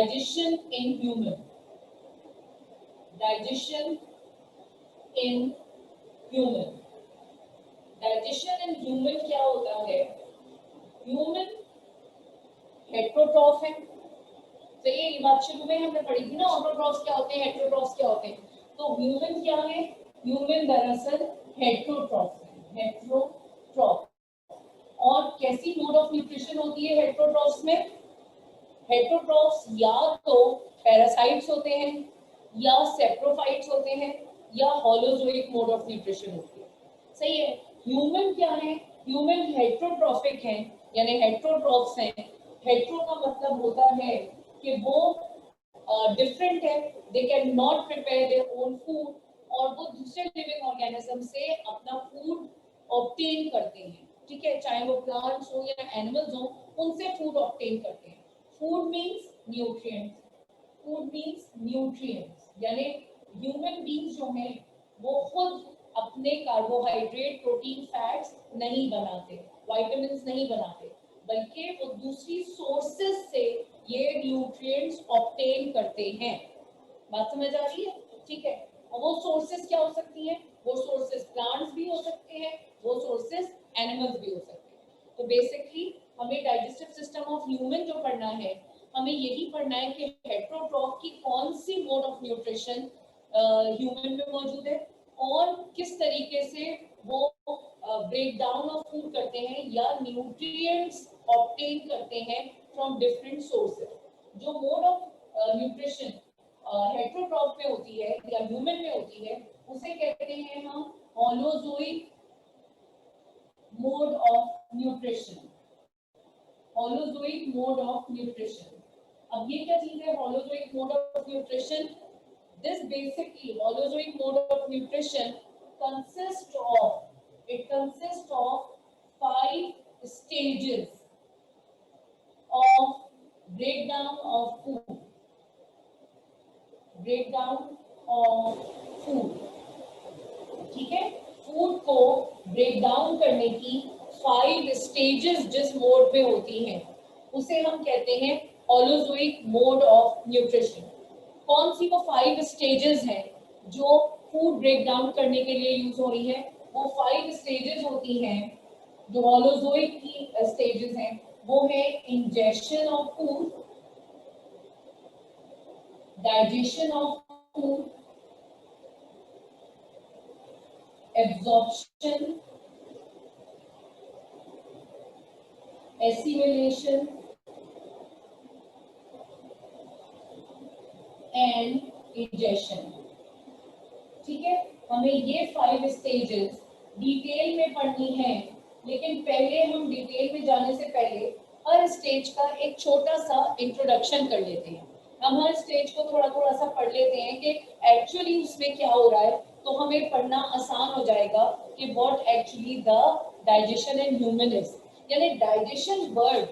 Digestion in human, digestion in human, digestion in human क्या होता है? ह्यूमन हेट्रोट्रॉफ है, तो ये बात शुरू में हमने पढ़ी थी ना, ऑटोट्रॉफ्स क्या होते हैं, हेट्रोट्रॉफ्स क्या होते हैं। तो ह्यूमन क्या है? ह्यूमन दरअसल हेट्रोट्रॉफ है, हेट्रोट्रॉफ। और कैसी मोड ऑफ न्यूट्रिशन होती है हेट्रोट्रॉफ्स में? हेट्रोट्रॉफ्स या तो पैरासाइट्स होते हैं, या सेप्रोफाइट्स होते हैं, या होलोजोइक मोड ऑफ न्यूट्रिशन होती है। सही है। ह्यूमन क्या है? ह्यूमन हेट्रोट्रॉफिक है, यानी हेट्रोट्रॉफ्स हैं। हेट्रो का मतलब होता है कि वो डिफरेंट है, they can not prepare their own food, और वो दूसरे लिविंग ऑर्गेनिज्म से अपना फूड ऑब्टेन करते हैं। ठीक है, चाहे वो प्लांट्स हो या एनिमल्स हो, उनसे फूड ऑब्टेन करते हैं। Food means nutrients, food means nutrients, यानी ह्यूमन बींग्स जो हैं वो खुद अपने कार्बोहाइड्रेट, प्रोटीन, फैट्स नहीं बनाते, विटामिन्स नहीं बनाते, बल्कि वो दूसरी सोर्सेस से ये न्यूट्रिएंट्स ऑब्टेन करते हैं। बात समझ आ रही है? ठीक है। और वो सोर्सेस क्या हो सकती हैं? वो सोर्सेस प्लांट्स भी हो सकते हैं, वो सोर्सेस एनिमल्स भी हो सकते हैं। तो बेसिकली हमें डाइजेस्टिव सिस्टम ऑफ ह्यूमन जो पढ़ना है, हमें यही पढ़ना है कि हेट्रोट्रॉफ की कौन सी मोड ऑफ न्यूट्रिशन ह्यूमन में मौजूद है, और किस तरीके से वो ब्रेक डाउन ऑफ फूड करते हैं या न्यूट्रिएंट्स ऑब्टेन करते हैं फ्रॉम डिफरेंट सोर्सेज। जो मोड ऑफ न्यूट्रिशन हेट्रोट्रॉफ में होती है या ह्यूमन में होती है, उसे कहते हैं हम holozoic mode of nutrition, holozoic mode of nutrition. अब ये क्या चीज है holozoic mode of nutrition? This basically holozoic mode of nutrition consists of 5 stages of breakdown of food. ठीक है, फूड को ब्रेक डाउन करने की 5 स्टेजेस जिस मोड में होती हैं, उसे हम कहते हैं होलोजोइक मोड ऑफ न्यूट्रिशन। कौन सी वो 5 स्टेजेस हैं जो फूड ब्रेक डाउन करने के लिए यूज हो रही है? वो 5 स्टेजेस होती हैं जो होलोजोइक की स्टेजेस हैं, वो है ingestion of food, digestion of food, absorption, assimilation and ingestion. ठीक है, हमें ये 5 स्टेजेस डिटेल में पढ़नी है, लेकिन पहले हम डिटेल में जाने से पहले हर स्टेज का एक छोटा सा इंट्रोडक्शन कर लेते हैं। हम हर स्टेज को थोड़ा थोड़ा सा पढ़ लेते हैं कि एक्चुअली उसमें क्या हो रहा है, तो हमें पढ़ना आसान हो जाएगा कि what actually the digestion in human is. यानी डाइजेशन वर्ड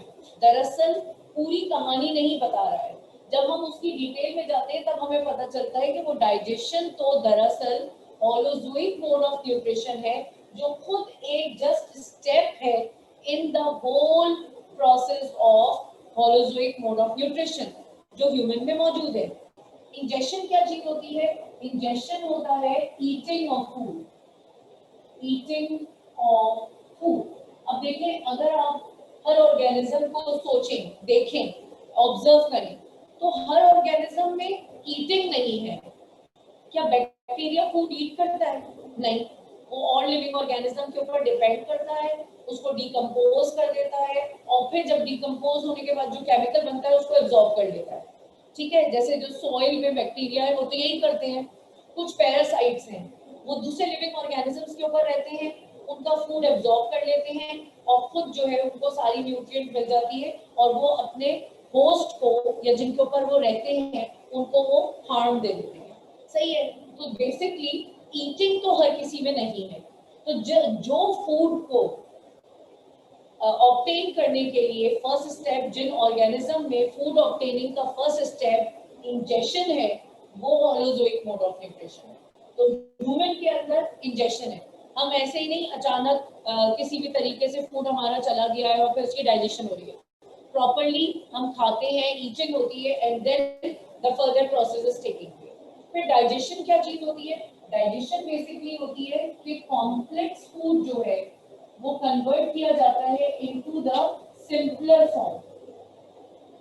दरअसल पूरी कहानी नहीं बता रहा है। जब हम उसकी डिटेल में जाते हैं तब हमें पता चलता है कि वो डाइजेशन तो दरअसल होलोजोइक मोड ऑफ न्यूट्रिशन है, जो खुद एक जस्ट स्टेप है in the whole process of holozoic mode of nutrition जो ह्यूमन में मौजूद है। इंजेशन क्या चीज होती है? इंजेशन होता है eating of food, eating of food. अब देखें, अगर आप हर ऑर्गेनिज्म को सोचें, देखें, ऑब्जर्व करें, तो हर ऑर्गेनिज्म में ईटिंग नहीं है। क्या बैक्टीरिया फूड ईट करता है? नहीं, वो और लिविंग ऑर्गेनिज्म के ऊपर डिपेंड करता है, उसको डिकम्पोज कर देता है, और फिर जब डिकम्पोज होने के बाद जो केमिकल बनता है उसको एब्जॉर्ब कर लेता है। ठीक है, जैसे जो सॉइल में बैक्टीरिया है वो तो यही करते हैं। कुछ पैरासाइट्स हैं, वो दूसरे लिविंग ऑर्गेनिजम्स के ऊपर रहते हैं, उनका फूड एब्जॉर्ब कर लेते हैं, और खुद जो है उनको सारी न्यूट्रिएंट मिल जाती है, और वो अपने होस्ट को या जिनके ऊपर वो रहते हैं उनको वो हार्म दे देते हैं। सही है। तो बेसिकली ईटिंग तो हर किसी में नहीं है। तो जो फूड को ऑब्टेन करने के लिए फर्स्ट स्टेप, जिन ऑर्गेनिज्म में फूड ऑब्टेनिंग का फर्स्ट स्टेप इंजेशन है, वो होलोजोइक मोड ऑफ न्यूट्रिशन है। तो ह्यूमन के अंदर इंजेशन है। हम ऐसे ही नहीं अचानक किसी भी तरीके से फूड हमारा चला गया है और फिर उसकी डाइजेशन हो रही है। प्रॉपरली हम खाते हैं, ईटिंग होती है, and then the further process is taking place. फिर डाइजेशन क्या चीज होती है? डाइजेशन बेसिकली होती है कि कॉम्प्लेक्स फूड जो है वो कन्वर्ट किया जाता है इनटू द सिंपलर फॉर्म।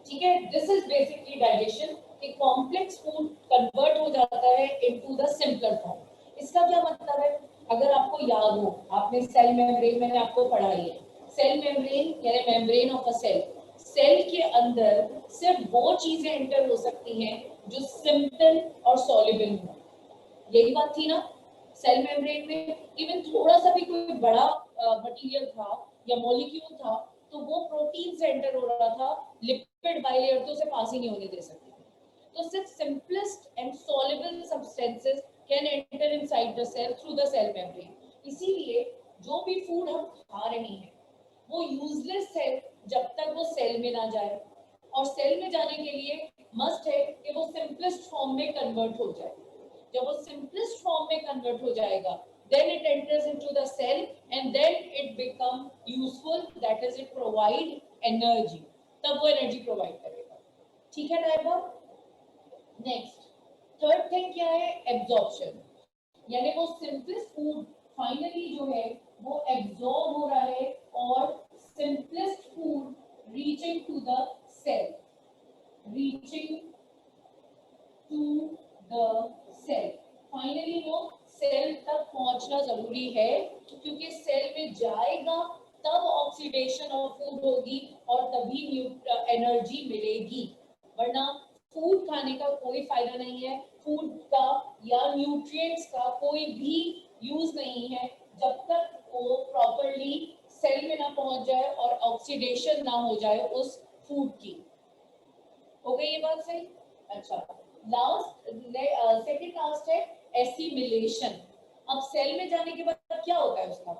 ठीक है, दिस इज बेसिकली डाइजेशन, कि कॉम्प्लेक्स फूड कन्वर्ट हो जाता है इनटू द सिंपलर फॉर्म। इसका क्या मतलब है? अगर आपको याद हो, आपने सेल मेम्ब्रेन मैंने आपको पढ़ाई है, सेल मेम्ब्रेन यानी membrane of a cell, cell के अंदर सिर्फ वो चीजें एंटर हो सकती हैं जो सिंपल और सॉल्युबल हो। यही बात थी ना, सेल मेम्ब्रेन में इवन थोड़ा सा भी कोई बड़ा मटेरियल था या मॉलिक्यूल था तो वो प्रोटीन से एंटर हो रहा था, लिपिड बाइलेयर तो उसे पास ही नहीं होने दे सकते। तो सिर्फ simplest and soluble substances can enter inside the cell through the cell membrane. इसीलिए जो भी फूड हम खा रहे हैं वो यूजलेस है जब तक वो सेल में ना जाए, और सेल में जाने के लिए मस्ट है कि वो सिंपलेस्ट फॉर्म में कन्वर्ट हो जाए। जब वो सिंपलेस्ट फॉर्म में कन्वर्ट हो जाएगा, then it enters into the cell and then it become useful, that is it provide energy, तब वो एनर्जी प्रोवाइड करेगा। ठीक है टाइप? नेक्स्ट थर्ड थिंग क्या है? एब्जॉर्प्शन, यानी वो सिंपलेस्ट फूड फाइनली जो है वो एब्जॉर्ब हो रहा है और simplest food reaching to the cell, reaching to the cell, finally वो सेल तक पहुंचना जरूरी है, क्योंकि सेल में जाएगा तब ऑक्सीडेशन ऑफ फूड होगी और तभी एनर्जी मिलेगी, वरना फूड खाने का कोई फायदा नहीं है, फूड का या न्यूट्रिएंट्स का कोई भी यूज नहीं है जब तक वो प्रॉपरली सेल में ना पहुंच जाए और ऑक्सीडेशन ना हो जाए उस फूड की। हो गई ये बात सही? अच्छा, लास्ट सेकंड लास्ट है एसिमिलेशन। अब सेल में जाने के बाद क्या होता है उसका?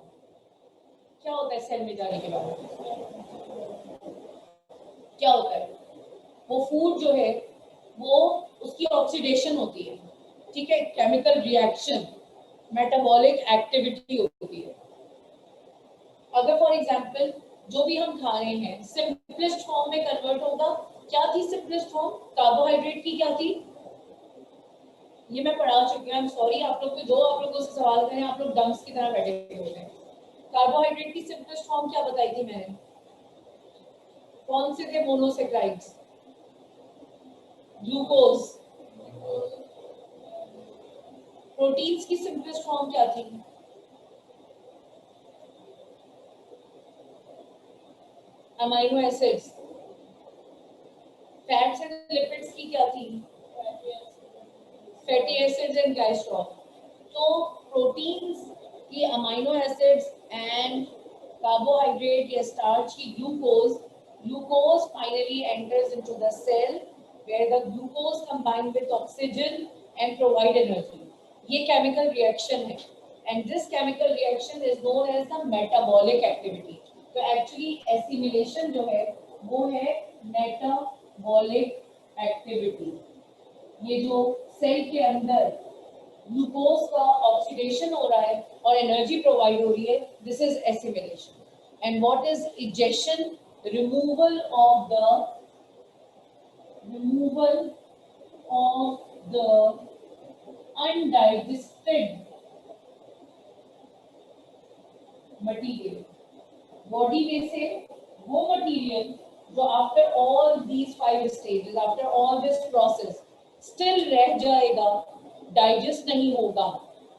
क्या होता है सेल में जाने के बाद? क्या होता है? वो फूड जो है वो उसकी ऑक्सीडेशन होती है, ठीक है, केमिकल रिएक्शन, मेटाबॉलिक एक्टिविटी होती है। अगर फॉर एग्जांपल जो भी हम खा रहे हैं सिंपलेस्ट फॉर्म में कन्वर्ट होगा। क्या थी सिंपलेस्ट फॉर्म? कार्बोहाइड्रेट की क्या थी? ये मैं पढ़ा चुकी हूँ, आई एम सॉरी, आप लोग को जो आप लोग उससे सवाल करें आप लोग डम्स की तरह बैठे हुए हैं। कार्बोहाइड्रेट की सिंपलेस्ट फॉर्म क्या बताई थी मैंने? कौन से थे मोनोसेक्राइड्स? ग्लूकोज। प्रोटीन्स की सिंपलेस्ट फॉर्म क्या थी? Amino acids. Fats and lipids की क्या थी? Fatty acids and glycol. तो प्रोटीन्स की अमाइनो एसिड्स एंड कार्बोहाइड्रेट या स्टार्च की glucose. Glucose finally enters into the cell where the glucose combined with oxygen and provide energy. ये chemical reaction है and this chemical reaction is known as the metabolic activity. तो actually assimilation जो है वो है metabolic activity। ये जो cell के अंदर ग्लूकोज का ऑक्सीडेशन हो रहा है और एनर्जी प्रोवाइड हो रही है, this is assimilation. And what is ejection? Removal of the undigested material, body में से वो मटेरियल जो after all these 5 stages, after all this process still रह जाएगा, डाइजेस्ट नहीं होगा।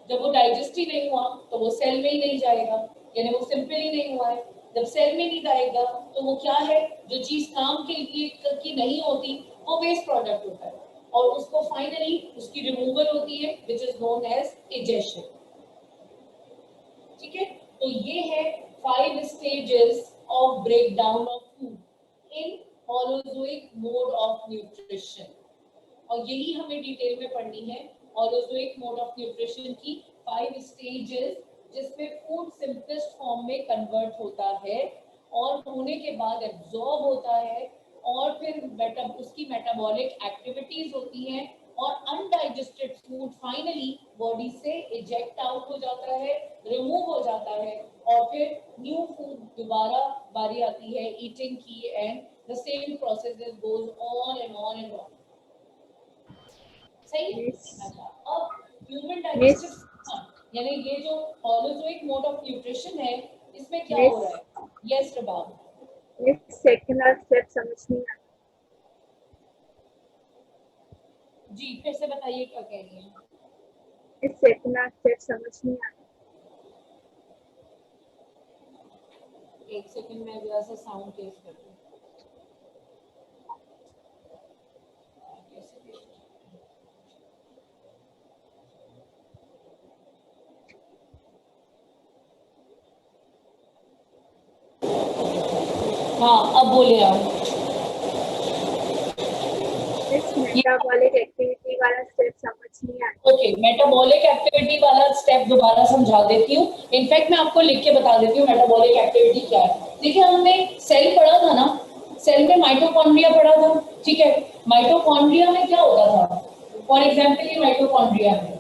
जब वो डाइजेस्ट ही नहीं हुआ तो वो सेल में ही नहीं जाएगा, यानी वो सिंपल ही नहीं हुआ है। जब सेल में नहीं जाएगा तो वो क्या है? जो चीज काम के लिए की नहीं होती वो वेस्ट प्रोडक्ट होता है और उसको फाइनली उसकी रिमूवल होती है which is known as egestion. ठीक है, तो ये है 5 stages of breakdown of food in holozoic mode of nutrition, और यही हमें डिटेल में पढ़नी है। होलोजोइक मोड ऑफ न्यूट्रिशन की 5 स्टेजेस, जिसमें फूड सिंपलेस्ट फॉर्म में कन्वर्ट होता है और होने के बाद एब्जॉर्ब होता है और फिर उसकी मेटाबॉलिक एक्टिविटीज होती हैं और अनडाइजेस्टेड फूड फाइनली बॉडी से इजेक्ट आउट हो जाता है, रिमूव हो जाता है और फिर न्यू फूड दोबारा बारी आती है ईटिंग की and The same process goes on and on and on. सही है? अच्छा, अब ह्यूमन डाइजेस्टिव, हाँ, यानी ये जो हॉलोजोइक मोड ऑफ न्यूट्रिशन है, इसमें क्या हो रहा है? यस रबाब, सेकंड स्टेप समझ नहीं आया जी फिर से बताइए क्या कह रही हैं? इस सेकंड स्टेप समझ नहीं आया एक सेकंड में जरा सा साउंड तेज कर दूं। हाँ अब बोलिए आप। इस मेटाबॉलिक एक्टिविटी वाला स्टेप समझ नहीं आया ओके, मेटाबॉलिक एक्टिविटी वाला स्टेप दोबारा समझा देती हूँ। इनफैक्ट मैं आपको लिख के बता देती हूँ मेटाबॉलिक एक्टिविटी क्या है। देखिए हमने सेल पढ़ा था ना, सेल में माइटोकॉन्ड्रिया पढ़ा था, ठीक है। माइटोकॉन्ड्रिया में क्या होता था? फॉर एग्जाम्पल ये माइटोकॉन्ड्रिया है,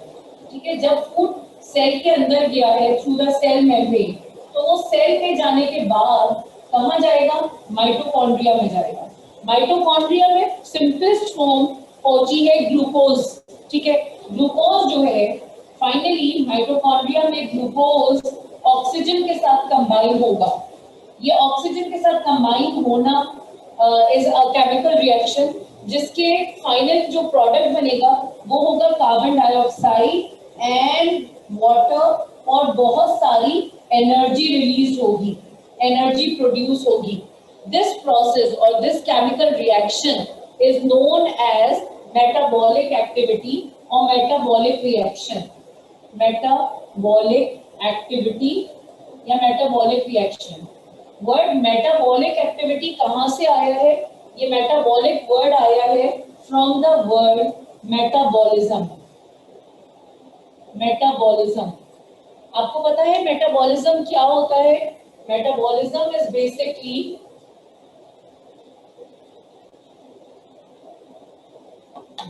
ठीक है। जब फूड सेल के अंदर गया है थ्रू द सेल मेम्ब्रेन, तो वो सेल में जाने के बाद कहाँ जाएगा? माइटोकॉन्ड्रिया में जाएगा। माइटोकॉन्ड्रिया में सिंपलेस्ट फॉर्म पहुंची है ग्लूकोज, ठीक है। ग्लूकोज जो है फाइनली माइटोकॉन्ड्रिया में ग्लूकोज ऑक्सीजन के साथ कंबाइन होगा। ये ऑक्सीजन के साथ कंबाइन होना इज अ केमिकल रिएक्शन, जिसके फाइनल जो प्रोडक्ट बनेगा वो होगा कार्बन डाइऑक्साइड एंड वाटर, और बहुत सारी एनर्जी रिलीज होगी, एनर्जी प्रोड्यूस होगी। दिस प्रोसेस और this chemical reaction is known as metabolic activity और मेटाबॉलिक रिएक्शन। मेटाबॉलिक एक्टिविटी या metabolic reaction. Word metabolic activity कहाँ से आया है? ये मेटाबॉलिक वर्ड आया है from the word metabolism. Metabolism, आपको पता है मेटाबॉलिज्म क्या होता है? मेटाबॉलिज्म इज बेसिकली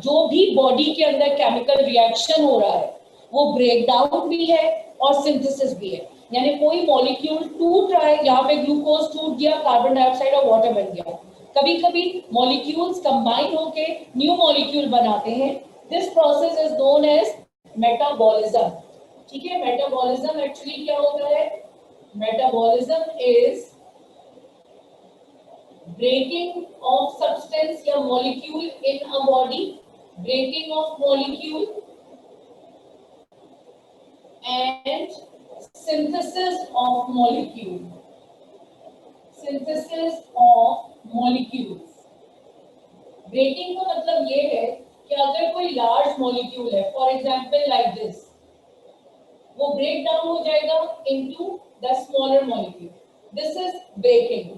जो भी बॉडी के अंदर केमिकल रिएक्शन हो रहा है वो ब्रेक डाउन भी है और सिंथेसिस भी है। यानी कोई मॉलिक्यूल टूट रहा है, यहाँ पे ग्लूकोज टूट गया, कार्बन डाइऑक्साइड और वाटर बन गया। कभी कभी मॉलिक्यूल्स कंबाइन होके न्यू मॉलिक्यूल बनाते हैं। This process is known as metabolism, ठीक है। मेटाबॉलिज्म एक्चुअली क्या होता है? Metabolism is breaking of substance या molecule in a body, breaking of molecule and synthesis of molecule, synthesis of molecules। breaking का मतलब ये है कि अगर कोई large molecule है, for example like this, वो break down हो जाएगा into the smaller molecule, this is breaking।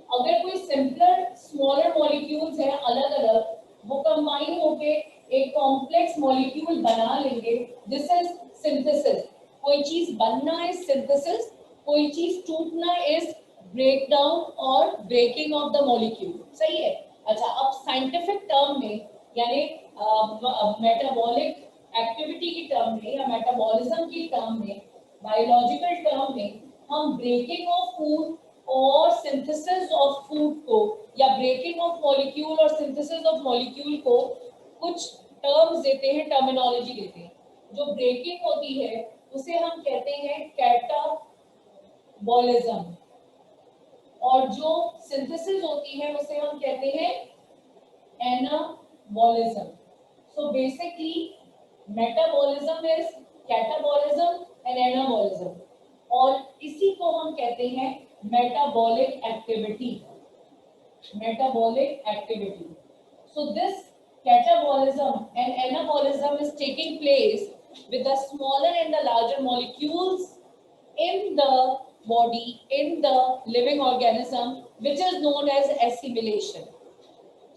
अगर कोई सिंपलर स्मॉलर मॉलिक्यूल्स हैं अलग अलग, वो कंबाइन होके एक कॉम्प्लेक्स मॉलिक्यूल बना लेंगे, दिस इज सिंथेसिस। कोई चीज बनना इज सिंथेसिस, कोई चीज टूटना इज ब्रेक डाउन और ब्रेकिंग ऑफ द मॉलिक्यूल, सही है। अच्छा, अब साइंटिफिक टर्म में यानी मेटाबॉलिक एक्टिविटी की टर्म में या मेटाबॉलिज्म की टर्म में, बायोलॉजिकल टर्म में, हम ब्रेकिंग ऑफ फूड और सिंथेसिस ऑफ फूड को या ब्रेकिंग ऑफ मॉलिक्यूल और सिंथेसिस ऑफ मॉलिक्यूल को कुछ टर्म्स देते हैं, टर्मिनोलॉजी देते हैं। जो ब्रेकिंग होती है उसे हम कहते हैं कैटाबॉलिज्म, और जो सिंथेसिस होती है उसे हम कहते हैं anabolism. So basically metabolism is catabolism and anabolism, और इसी को हम कहते हैं metabolic activity, metabolic activity। So this catabolism and anabolism is taking place with the smaller and the larger molecules in the body, in the living organism, which is known as assimilation,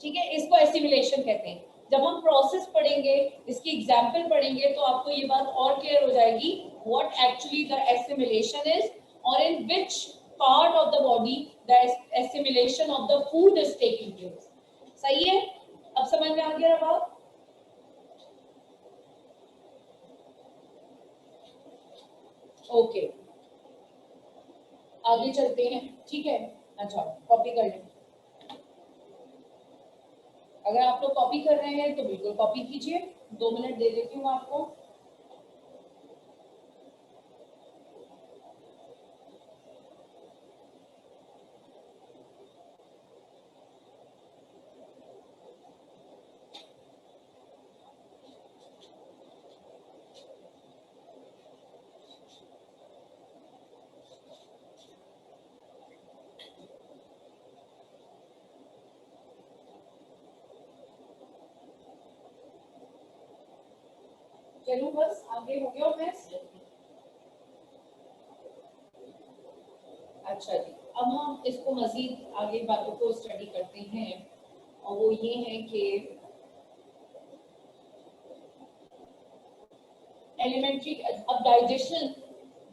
ठीक है। इसको assimilation कहते हैं। जब हम process पढ़ेंगे, इसकी example पढ़ेंगे, तो आपको ये बात और क्लियर हो जाएगी what actually the assimilation is or in which part of the body the assimilation of the food is taking place। सही है? अब समझ में आ गया बात? ओके, आगे चलते हैं, ठीक है। अच्छा, कॉपी कर लें। अगर आप लोग कॉपी कर रहे हैं तो बिल्कुल कॉपी कीजिए, 2 मिनट दे देती हूँ आपको। चलो बस आगे हो गया मैथ्स। अच्छा जी, अब हम इसको मजीद आगे बातों को स्टडी करते हैं, और वो ये है कि एलिमेंट्री, अब डाइजेशन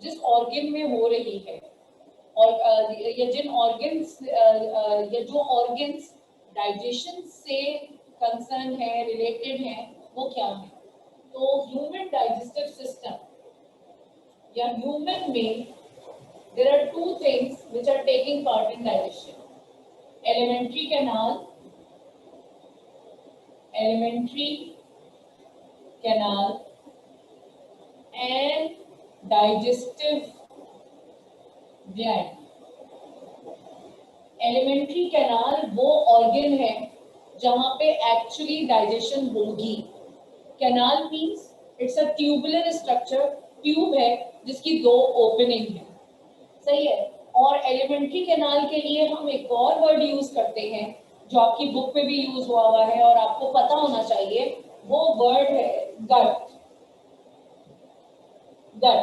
जिस ऑर्गन में हो रही है, और ये जिन ऑर्गन्स या जो ऑर्गन्स डाइजेशन से कंसर्न है, रिलेटेड है, वो क्या है? तो ह्यूमन डाइजेस्टिव सिस्टम या ह्यूमन में there are two things which are taking part in digestion: elementary canal and digestive gland. Alimentary canal वो ऑर्गन है जहां पे एक्चुअली डाइजेशन होगी। Canal means it's a tubular structure, tube है जिसकी 2 opening है, सही है। और एलिमेंट्री कैनाल के लिए हम एक और वर्ड यूज करते हैं जो आपकी बुक में भी यूज हुआ है और आपको पता होना चाहिए, वो वर्ड है गट। गट,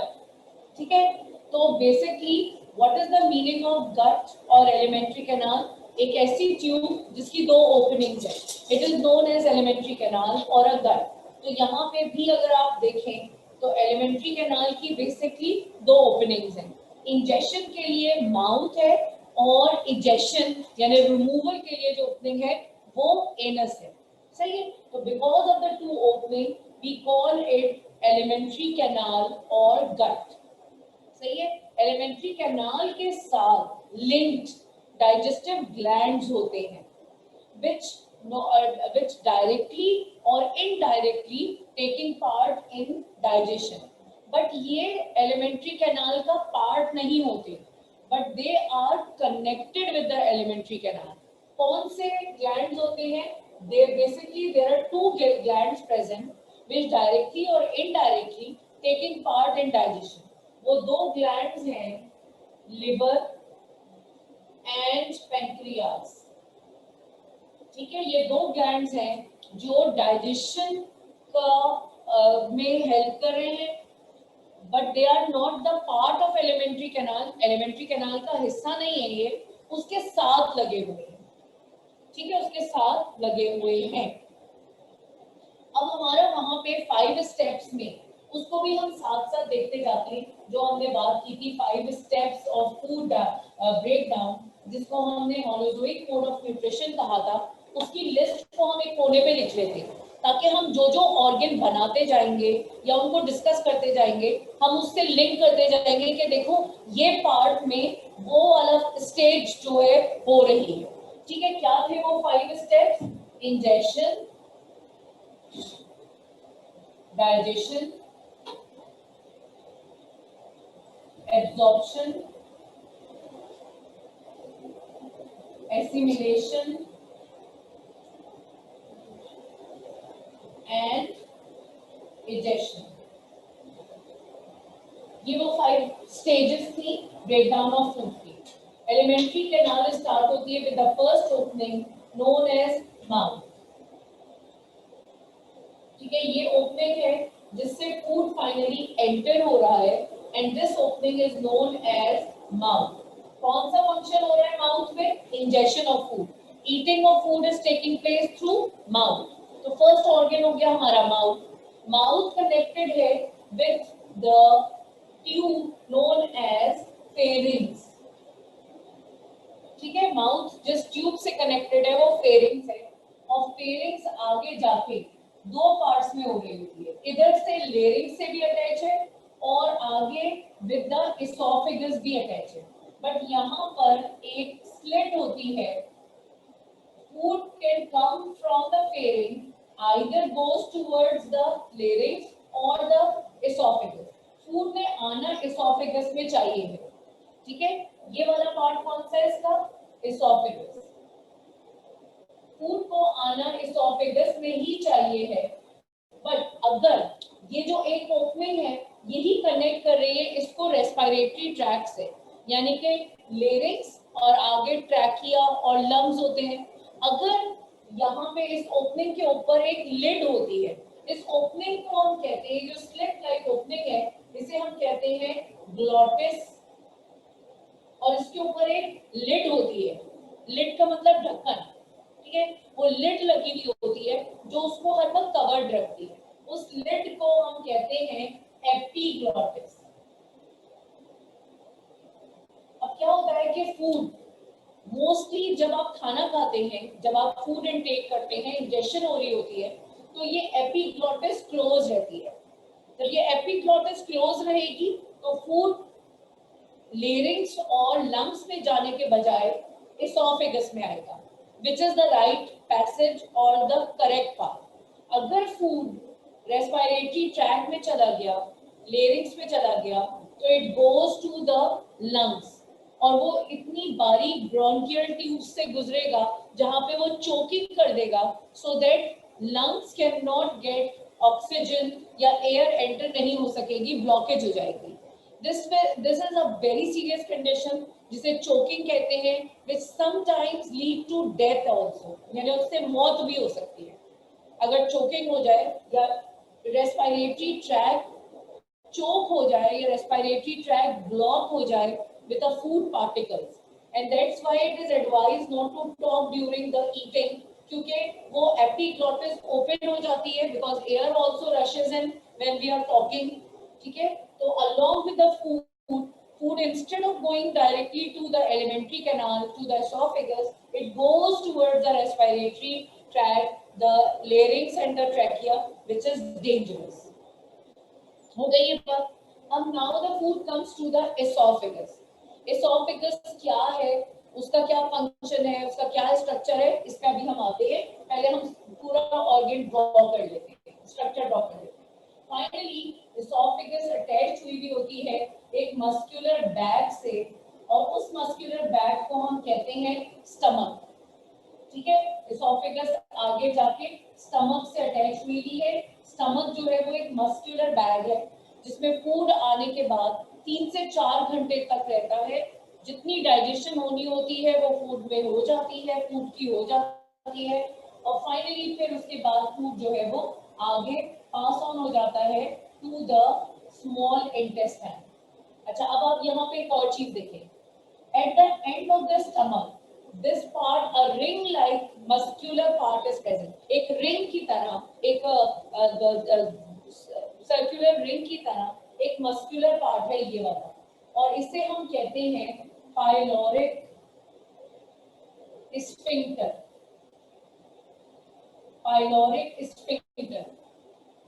ठीक है। तो basically what is the meaning of gut और एलिमेंट्री कैनाल? एक ऐसी ट्यूब जिसकी 2 ओपनिंग्स है, it is known as elementary canal और अ गट। तो यहाँ पे भी अगर आप देखें तो एलिमेंट्री कैनाल की बेसिकली 2 ओपनिंग्स हैं। इंजेक्शन के लिए माउथ है और इजेक्शन यानी रिमूवल के लिए जो ओपनिंग है वो एनस है, सही है। तो because of the 2 opening we call it elementary canal और गट, सही है। एलिमेंट्री कैनाल के साथ लिंक्ड डाइजेस्टिव ग्लैंड्स होते हैं which directly or indirectly taking part in digestion, but ये एलिमेंट्री कैनाल का पार्ट नहीं होते, but they are connected with the elementary canal. कौन से ग्लैंड्स होते हैं? There are 2 glands present which directly or indirectly taking part in digestion. वो 2 glands हैं लिवर एंड पेंक्रियास, ठीक है। ये 2 ग्लैंड्स हैं जो डाइजेशन का में हेल्प कर रहे हैं, but they are not the part of elementary canal. Elementary canal का हिस्सा नहीं है ये, उसके साथ लगे हुए हैं, ठीक है, उसके साथ लगे हुए हैं। अब हमारा वहां पे 5 स्टेप्स में, उसको भी हम साथ साथ देखते जाते हैं, जो हमने बात की थी 5 स्टेप्स ऑफ फूड ब्रेकडाउन, जिसको हमने मोनोजोइक मोड ऑफ न्यूट्रिशन कहा था। उसकी लिस्ट को हम एक कोने पे लिख लेते हैं, ताकि हम जो जो ऑर्गन बनाते जाएंगे या उनको डिस्कस करते जाएंगे, हम उससे लिंक करते जाएंगे कि देखो ये पार्ट में वो वाला स्टेज जो है हो रही है, ठीक है। क्या थे वो 5 steps? Ingestion, digestion, absorption, assimilation and egestion. ये वो 5 स्टेजेस थी ब्रेकडाउन ऑफ फूड की। एलिमेंट्री कैनाल स्टार्ट होती है with the first opening known as mouth, ठीक है। ये ओपनिंग है जिससे फूड फाइनली एंटर हो रहा है, and this opening is known as mouth. कौन सा फंक्शन हो रहा है माउथ में? Ingestion of food, eating of food is taking place through mouth. तो फर्स्ट ऑर्गन हो गया हमारा माउथ। माउथ कनेक्टेड है with the tube known as pharynx, ठीक है। माउथ जिस ट्यूब से कनेक्टेड है वो फेरिंग्स है, और फेरिंग्स आगे जाके 2 पार्ट्स में हो गई होती है, इधर से लेरिंग्स से भी अटैच है और आगे विद द इसोफेगस भी अटैच है। बट यहाँ पर एक स्लिट होती है food can come from the pharynx, either goes towards the larynx or the esophagus. Food ने आना esophagus में चाहिए है, ठीक है। ये वाला पार्ट कौन सा है इसका? esophagus। फूड को आना esophagus में ही चाहिए है, बट अगर ये जो एक ओपनिंग है यही कनेक्ट कर रही है इसको रेस्पिरेटरी ट्रैक से, यानी कि लेरिंक्स और आगे ट्रैकिया और लंग्स होते हैं, अगर यहाँ पे इस ओपनिंग के ऊपर एक लिड होती है, इस ओपनिंग को हम कहते हैं, जो स्लिट लाइक ओपनिंग है इसे हम कहते हैं ग्लॉटिस, और इसके ऊपर एक लिड होती है, लिड का मतलब ढक्कन, ठीक है, वो लिड लगी हुई होती है जो उसको हर वक्त कवर्ड रखती है, उस लिड को हम कहते हैं एपिग्लॉटिस। अब क्या होता है कि फूड मोस्टली जब आप खाना खाते हैं, जब आप फूड इनटेक करते हैं, इंजेक्शन हो रही होती है, तो ये एपिग्लॉटिस क्लोज रहती है। जब ये एपिग्लॉटिस क्लोज रहेगी तो फूड लेरिंग्स और लंग्स में जाने के बजाय एसोफेगस में आएगा, which is the right passage और द करेक्ट पाथ। अगर फूड रेस्पिरेटरी ट्रैक में चला गया, लेरिंग्स में चला गया, तो it goes to the lungs, और वो इतनी बारीक ब्रोंकियल ट्यूब से गुजरेगा जहां पे वो चोकिंग कर देगा, so that lungs can not get oxygen या एयर एंटर नहीं हो सकेगी, ब्लॉकेज हो जाएगी। This is a very serious condition जिसे चोकिंग कहते हैं, which sometimes lead to death also, यानी उससे मौत भी हो सकती है अगर चोकिंग हो जाए या रेस्पिरेटरी ट्रैक चोक हो जाए या रेस्पिरेटरी ट्रैक ब्लॉक हो जाए with the food particles, and that's why it is advised not to talk during the eating, क्योंकि वो epiglottis open हो जाती है because air also rushes in when we are talking, ठीक है। तो along with the food instead of going directly to the alimentary canal, to the esophagus, it goes towards the respiratory tract, the larynx and the trachea, which is dangerous। हो गई ये बात। अब now the food comes to the esophagus। Oesophagus क्या है, उसका क्या function है, उसका क्या स्ट्रक्चर है, इस पे अभी हम आते हैं। पहले हम पूरा ऑर्गन ड्रॉ कर लेते हैं, स्ट्रक्चर ड्रॉ कर लेते हैं। फाइनली एसोफेगस अटैच हुई भी होती है एक मस्कुलर बैग से, और उस मस्कुलर बैग को हम कहते हैं स्टमक, ठीक है। एसोफेगस आगे जाके स्टमक से अटैच हुई है। स्टमक जो है वो एक मस्कुलर बैग है जिसमें फूड आने के बाद 3 से 4 घंटे तक रहता है। जितनी डाइजेशन होनी होती है वो फूड में हो जाती है, फूड की हो जाती है, और फाइनली फिर उसके बाद फूड जो है वो आगे पास ऑन हो जाता है टू द स्मॉल इंटेस्टाइन। अच्छा, अब आप यहाँ पे एक और चीज देखें, at the end of the stomach this part a ring like muscular part is present. एक रिंग की तरह, एक सर्कुलर रिंग की तरह एक मस्कुलर पार्ट है ये वाला, और इसे हम कहते हैं पाइलोरिक स्फिंक्टर। पाइलोरिक स्फिंक्टर,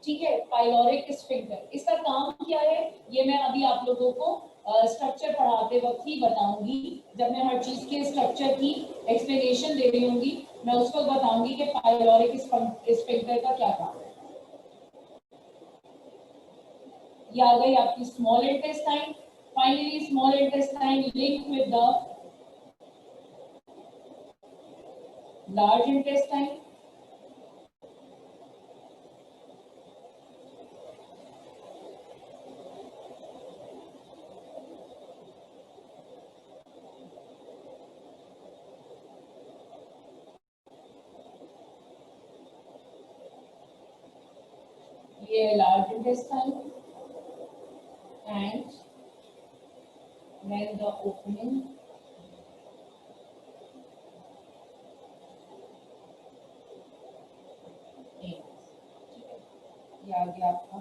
ठीक है, पाइलोरिक स्फिंक्टर। इसका काम क्या है ये मैं अभी आप लोगों को स्ट्रक्चर पढ़ाते वक्त ही बताऊंगी। जब मैं हर चीज के स्ट्रक्चर की एक्सप्लेनेशन दे रही होंगी मैं उस वक्त बताऊंगी कि पाइलोरिक स्फिंक्टर का क्या काम है। ये आ गई आपकी small intestine. Finally small intestine link with the large intestine. ये large intestine and then the opening ये आ गया आपका।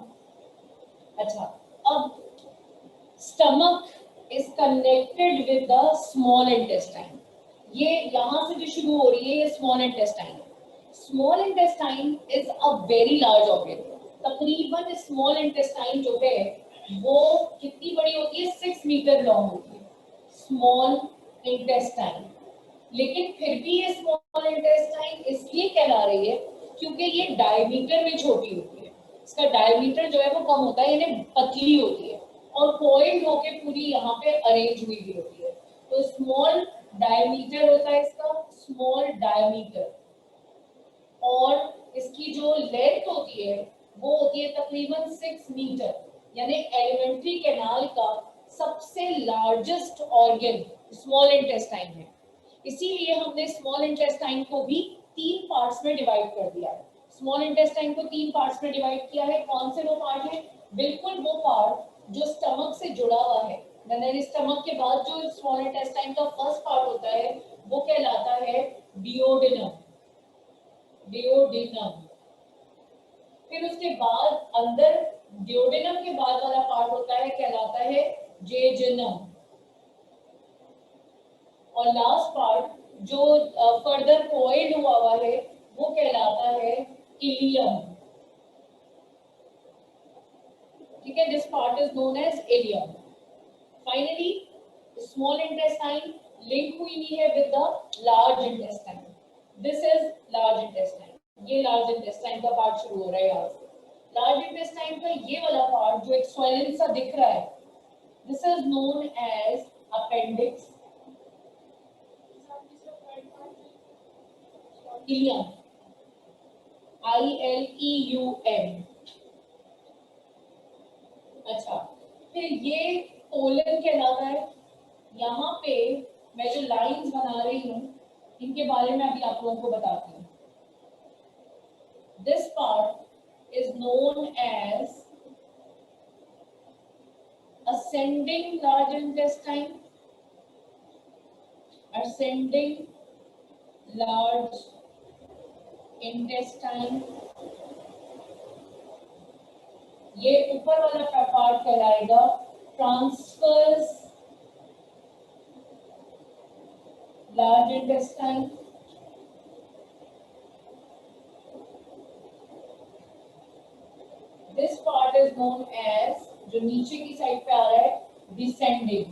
अच्छा, अब stomach is connected with the small intestine. ये यहाँ से जो शुरू हो रही है ये small intestine. Small intestine is a very large organ. तकरीबन स्मॉल इंटेस्टाइन जो है वो कितनी बड़ी होती है, 6 मीटर लॉन्ग होती है स्मॉल इंटेस्टाइन। लेकिन फिर भी ये स्मॉल स्मॉल इंटेस्टाइन इसलिए कहला रही है क्योंकि ये डायमीटर में छोटी होती है, इसका डायमीटर जो है वो कम होता है, यानी पतली होती है और कॉइल्ड होके पूरी यहाँ पे अरेंज हुई भी होती है। तो स्मॉल डायमीटर होता है इसका, स्मॉल डायमीटर। और इसकी जो लेंथ होती है वो होती है तकरीबन 6 मीटर, यानी एलिमेंट्री कैनाल का सबसे लार्जेस्ट ऑर्गन स्मॉल इंटेस्टाइन है। इसीलिए हमने स्मॉल इंटेस्टाइन को भी 3 पार्ट्स में डिवाइड कर दिया है। स्मॉल इंटेस्टाइन को 3 पार्ट्स में डिवाइड किया है। कौन से वो पार्ट है? बिल्कुल वो पार्ट जो स्टमक से जुड़ा हुआ है। स्टमक के बाद जो स्मॉल इंटेस्टाइन का फर्स्ट पार्ट होता है वो कहलाता है डिओडेनम, डिओडेनम। फिर उसके बाद अंदर डिओडेनम के बाद वाला पार्ट होता है कहलाता है जेजनम। और लास्ट पार्ट जो फर्दर कॉइल्ड हुआ है वो कहलाता है इलियम। ठीक है, this part is known as ileum. Finally small intestine link हुई है with the large intestine. This is large intestine. ये लार्ज इंटेस्टाइन का पार्ट शुरू हो रहा है यहाँ से। लार्ज इंटेस्टाइन का ये वाला पार्ट जो एक स्वेलिन सा दिख रहा है, this is known as appendix, ileum, ILEUM। अच्छा, फिर ये कोलन कहलाता है। यहाँ पे मैं जो लाइंस बना रही हूँ इनके बारे में अभी आप लोगों को बताती हूँ। This part is known as ascending large intestine, ascending large intestine। ये ऊपर वाला पार्ट कहलाएगा transverse large intestine. This part is known as, जो नीचे की साइड पे आ रहा है, descending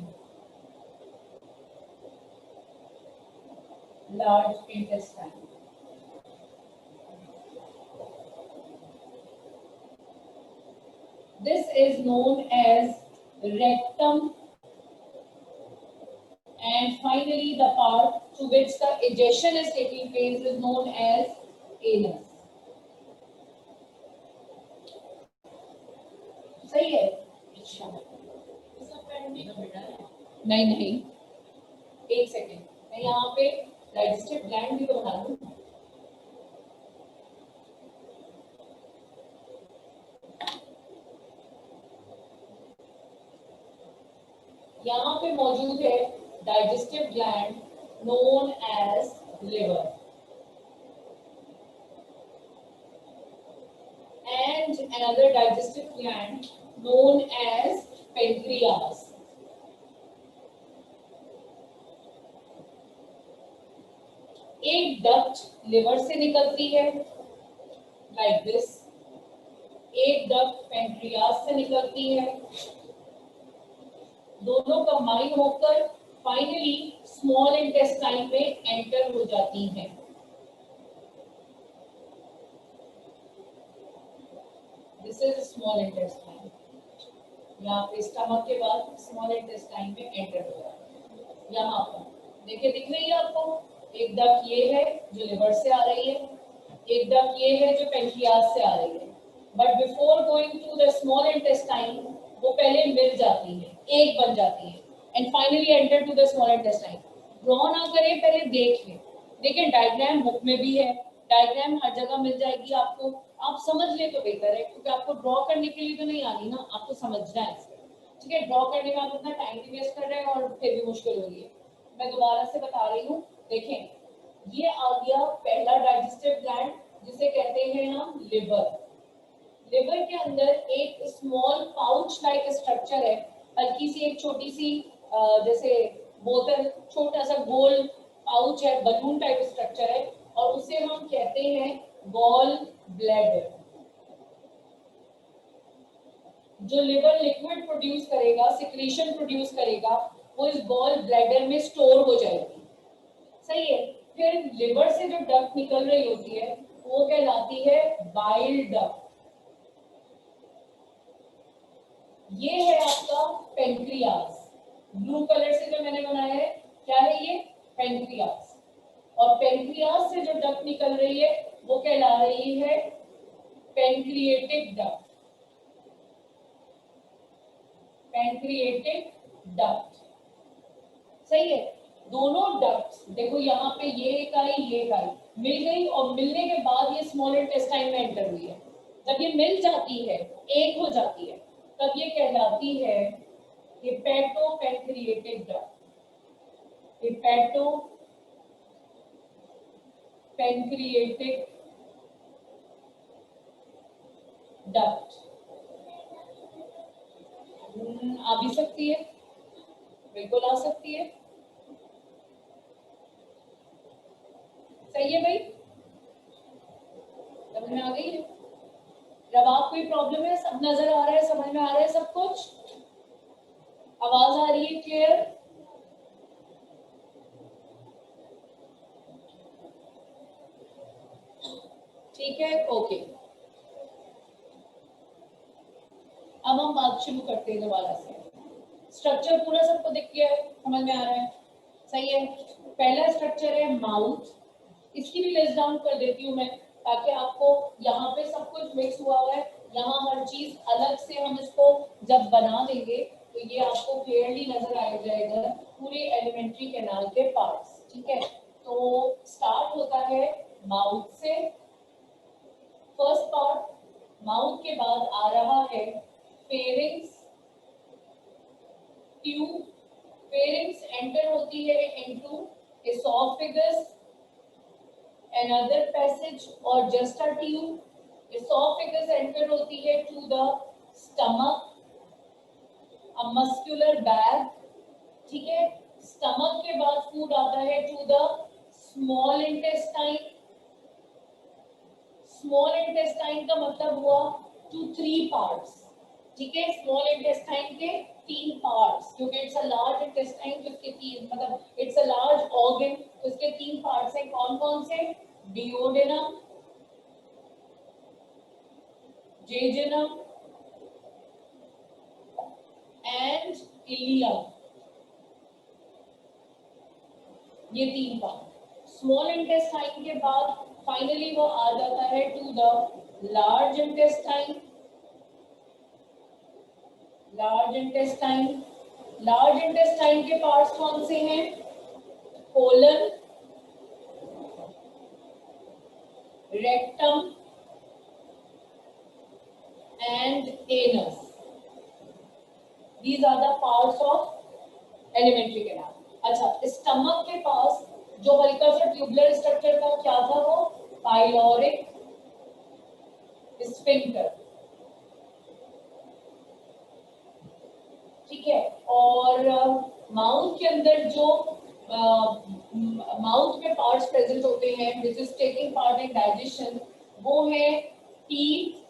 large intestine. This is known as rectum, and finally the part to which the ejection is taking place is known as anus. सही है? अच्छा, नहीं नहीं, एक सेकेंड, मैं यहाँ पे डाइजेस्टिव ग्लैंड भी तो बना दूँ। यहाँ पे मौजूद है digestive gland known as liver, and another digestive gland known as pancreas. एक डक्ट लिवर से निकलती है like this, एक डक्ट पेंक्रियास से निकलती है, दोनों कंबाइन होकर फाइनली स्मॉल इंटेस्टाइन में एंटर हो जाती हैं। This is small intestine. यहाँ पे स्टमक के बाद स्मॉल इंटेस्टाइन में एंटर हो जाता है। यहाँ पर देखिए, दिख रही है आपको, एक डक्ट ये है जो लिवर से आ रही है, एक डक्ट ये है जो पेंक्रियास से आ रही है। But before going to the small intestine वो पहले मिल जाती है, एक बन जाती है, and finally enter to the small intestine. Draw ना करें, पहले देख लें। देखिए डायग्राम बुक में भी है, डायग्राम हर जगह मिल जाएगी आपको, आप समझ ले तो बेहतर है, क्योंकि आपको ड्रॉ करने के लिए तो नहीं आनी ना, आपको समझना है इसको। ठीक है, ड्रॉ करने में आप इतना टाइम भी वेस्ट कर रहे हैं और फिर भी मुश्किल हो रही है। मैं दोबारा से बता रही हूँ, देखें, ये आ गया पहला डाइजेस्टिव ग्लैंड जिसे कहते हैं हम लिवर। लिवर के अंदर एक स्मॉल पाउच लाइक स्ट्रक्चर है, हल्की सी एक छोटी सी जैसे बोतल, छोटा सा गोल पाउच है, बलून टाइप स्ट्रक्चर है, और उसे हम कहते हैं गॉल ब्लैडर। जो लिवर लिक्विड प्रोड्यूस करेगा, सिक्रीशन प्रोड्यूस करेगा, वो इस गॉल ब्लैडर में स्टोर हो जाएगी। सही है? फिर लिवर से जो डक्ट निकल रही होती है वो कहलाती है बाइल डक्ट। ये है आपका पेंक्रियाज, ब्लू कलर से जो मैंने बनाया है, क्या है ये? पेंक्रियाज। और पेंक्रियाज से जो डक्ट निकल रही है वो कहला रही है पेंक्रिएटिक डक्ट। पेंक्रिएटिक डक्ट, सही है। दोनों डक्ट्स देखो यहाँ पे ये इकाई मिल गई और मिलने के बाद ये स्मॉल इंटेस्टाइन में एंटर हुई है। जब ये मिल जाती है, एक हो जाती है, तब ये कहलाती है hepato pancreatic duct. Hepato pancreatic duct. आ भी सकती है, बिल्कुल आ सकती है, सही है भाई, समझ में आ गई है? जब आप कोई प्रॉब्लम है, सब नजर आ रहा है, समझ में आ रहा है सब कुछ? आवाज आ रही है क्लियर? ठीक है, ओके। अब हम बात शुरू करते हैं दोबारा से। स्ट्रक्चर पूरा सबको दिख गया है, समझ में आ रहा है? सही है। पहला स्ट्रक्चर है माउथ। इसकी भी लिस्ट डाउन कर देती हूँ मैं, ताकि आपको यहाँ पे सब कुछ मिक्स हुआ है, यहाँ हर चीज अलग से हम इसको जब बना देंगे तो ये आपको क्लियरली नजर आ जाएगा पूरे एलिमेंट्री कैनाल के पार्ट्स। ठीक है, तो स्टार्ट होता है माउथ से। फर्स्ट पार्ट, माउथ के बाद आ रहा है फेरिंग्स, ट्यूब। फेरिंग्स एंटर होती है into oesophagus, another passage or just a tube. Esophagus enter होती है to the stomach, a muscular bag। ठीक है, स्टमक के बाद फूड आता है to the small intestine। Small intestine का मतलब हुआ to 3 parts। ठीक है, स्मॉल इंटेस्टाइन के 3 पार्ट्स, क्योंकि इट्स अ लार्ज इंटेस्टाइन, तो इसके 3 मतलब इट्स अ लार्ज ऑर्गन, तो इसके 3 पार्ट्स हैं। कौन कौन से? Duodenum, jejunum and ileum. ये 3 पार्ट। स्मॉल इंटेस्टाइन के बाद फाइनली वो आ जाता है to the large intestine. Large intestine, large intestine के पार्ट्स कौन से हैं? Colon, rectum and anus. These are the parts of alimentary canal. अच्छा, स्टमक के पास जो हल्का सा ट्यूबुलर स्ट्रक्चर था क्या था? वो पाइलोरिक स्फिंक्टर। ठीक है, और माउथ के अंदर जो माउथ में पार्ट्स प्रेजेंट होते हैं which is taking part in digestion, वो है टीथ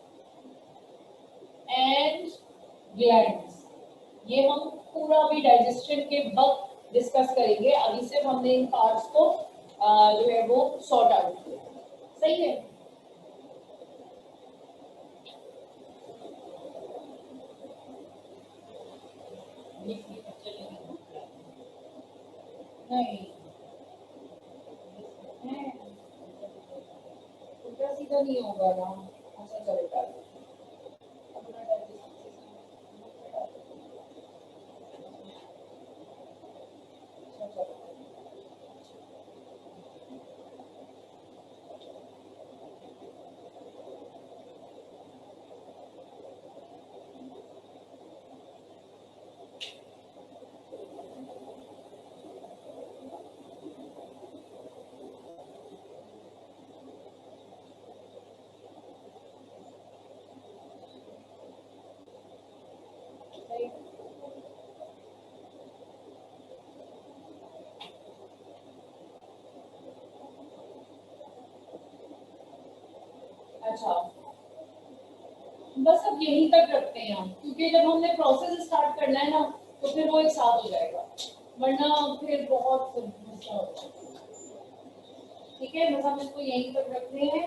एंड ग्लैंड्स। ये हम पूरा भी डाइजेशन के वक्त डिस्कस करेंगे। अभी सिर्फ हमने इन पार्ट्स को जो है वो सॉर्ट आउट किया। सही है, नहीं उल्टा सीधा नहीं होगा ना, ऐसा चलेगा। अच्छा, बस अब यहीं तक रखते हैं हम, क्योंकि जब हमने प्रोसेस स्टार्ट करना है ना तो फिर वो एक साथ हो जाएगा, वरना फिर बहुत समस्या हो जाएगी। ठीक है, बस हम इसको यहीं पर रखते हैं।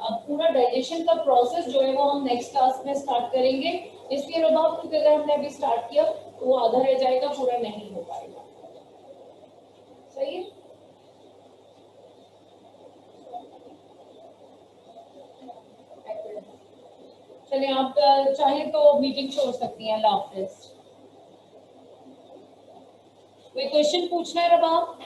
अब पूरा डाइजेशन का प्रोसेस जो है वो हम नेक्स्ट क्लास में स्टार्ट करेंगे। इसके अलावा क्योंकि अगर हमने अभी स्टार्ट किया तो वो आधा रह जाएगा, पूरा नहीं हो पाएगा। सही है, चलिए आप चाहे तो मीटिंग छोड़ सकती हैं। अल्लाह हाफिज। कोई क्वेश्चन पूछना है रबाब?